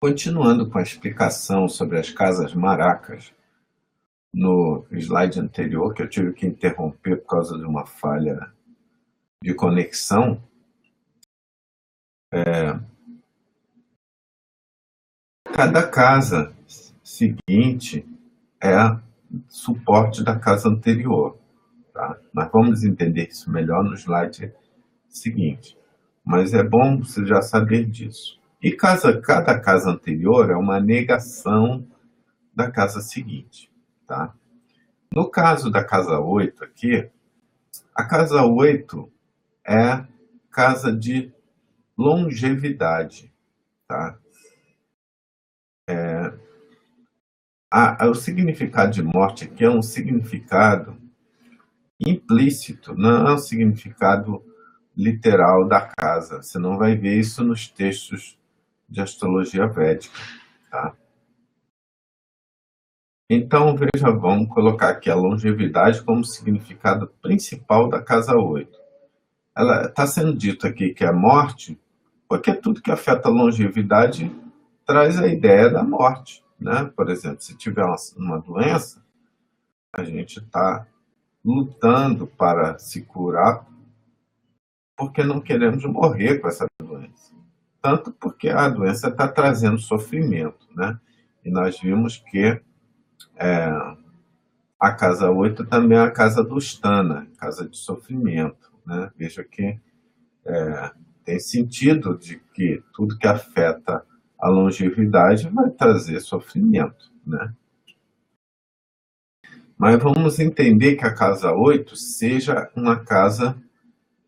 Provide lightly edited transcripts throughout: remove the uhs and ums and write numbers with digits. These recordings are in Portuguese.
Continuando com a explicação sobre as casas maracas, no slide anterior, que eu tive que interromper por causa de uma falha de conexão, cada casa seguinte é suporte da casa anterior. Tá? Nós vamos entender isso melhor no slide seguinte, mas é bom você já saber disso. E cada casa anterior é uma negação da casa seguinte. Tá? No caso da casa 8 aqui, a casa 8 é casa de longevidade. Tá? O significado de morte aqui é um significado implícito, não é um significado literal da casa. Você não vai ver isso nos textos de astrologia védica. Tá? Então, veja, vamos colocar aqui a longevidade como significado principal da casa 8. Ela está sendo dito aqui que é a morte, porque tudo que afeta a longevidade traz a ideia da morte. Né? Por exemplo, se tiver uma doença, a gente está lutando para se curar porque não queremos morrer com essa doença. Tanto porque a doença está trazendo sofrimento. Né? E nós vimos que a casa 8 também é a casa do Stana, casa de sofrimento. Né? Veja que tem sentido de que tudo que afeta a longevidade vai trazer sofrimento. Né? Mas vamos entender que a casa 8 seja uma casa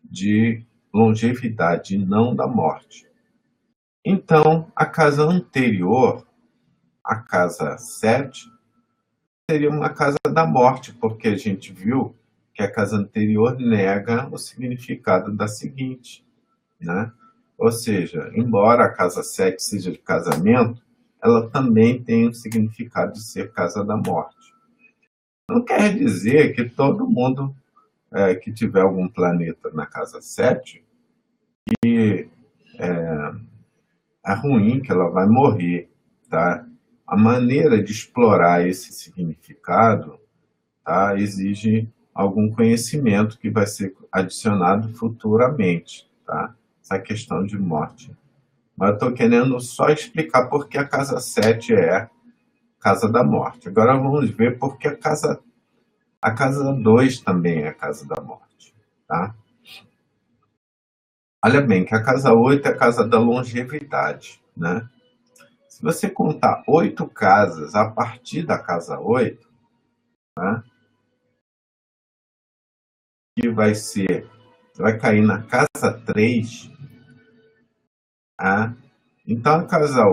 de longevidade, não da morte. Então, a casa anterior, a casa 7, seria uma casa da morte, porque a gente viu que a casa anterior nega o significado da seguinte. Né? Ou seja, embora a casa 7 seja de casamento, ela também tem o significado de ser casa da morte. Não quer dizer que todo mundo que tiver algum planeta na casa 7, que é ruim, que ela vai morrer. Tá? A maneira de explorar esse significado, tá, exige algum conhecimento que vai ser adicionado futuramente. Tá? Essa questão de morte. Mas eu estou querendo só explicar por que a casa 7 é casa da morte. Agora vamos ver por que a casa 2 também é a casa da morte. Tá? Olha bem, que a casa 8 é a casa da longevidade. Né? Se você contar 8 casas a partir da casa 8, né, que vai cair na casa 3, tá? Então a casa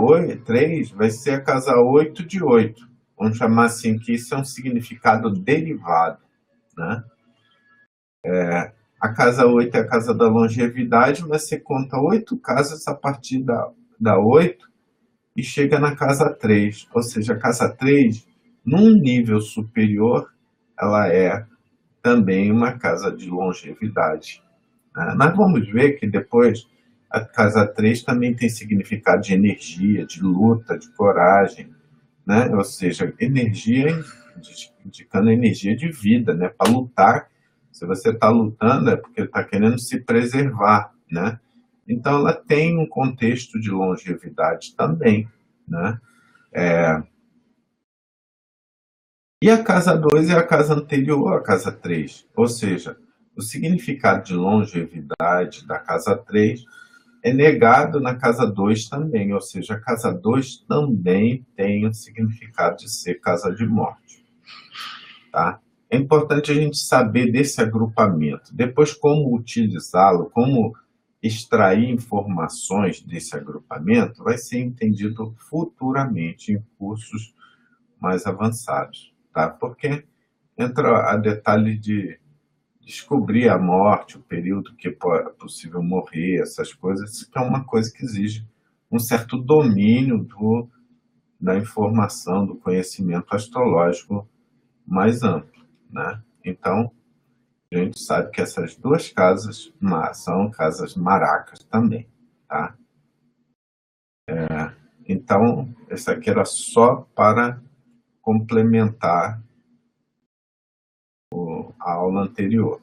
3 vai ser a casa 8 de 8. Vamos chamar assim, que isso é um significado derivado. Né? A casa 8 é a casa da longevidade, mas você conta 8 casas a partir da 8 e chega na casa 3. Ou seja, a casa 3, num nível superior, ela é também uma casa de longevidade. Nós vamos ver que depois a casa 3 também tem significado de energia, de luta, de coragem. Né? Ou seja, energia indicando energia de vida, né? Para lutar. Se você está lutando é porque está querendo se preservar. Né? Então ela tem um contexto de longevidade também. Né? E a casa 2 é a casa anterior à casa 3. Ou seja, o significado de longevidade da casa 3 é negado na casa 2 também. Ou seja, a casa 2 também tem o significado de ser casa de morte. Tá? É importante a gente saber desse agrupamento. Depois, como utilizá-lo, como extrair informações desse agrupamento, vai ser entendido futuramente em cursos mais avançados. Tá? Porque entra a detalhe de descobrir a morte, o período que é possível morrer, essas coisas, que é uma coisa que exige um certo domínio da informação, do conhecimento astrológico mais amplo. Né? Então, a gente sabe que essas 2 casas são casas maracas também. Tá? Então, esse aqui era só para complementar a aula anterior.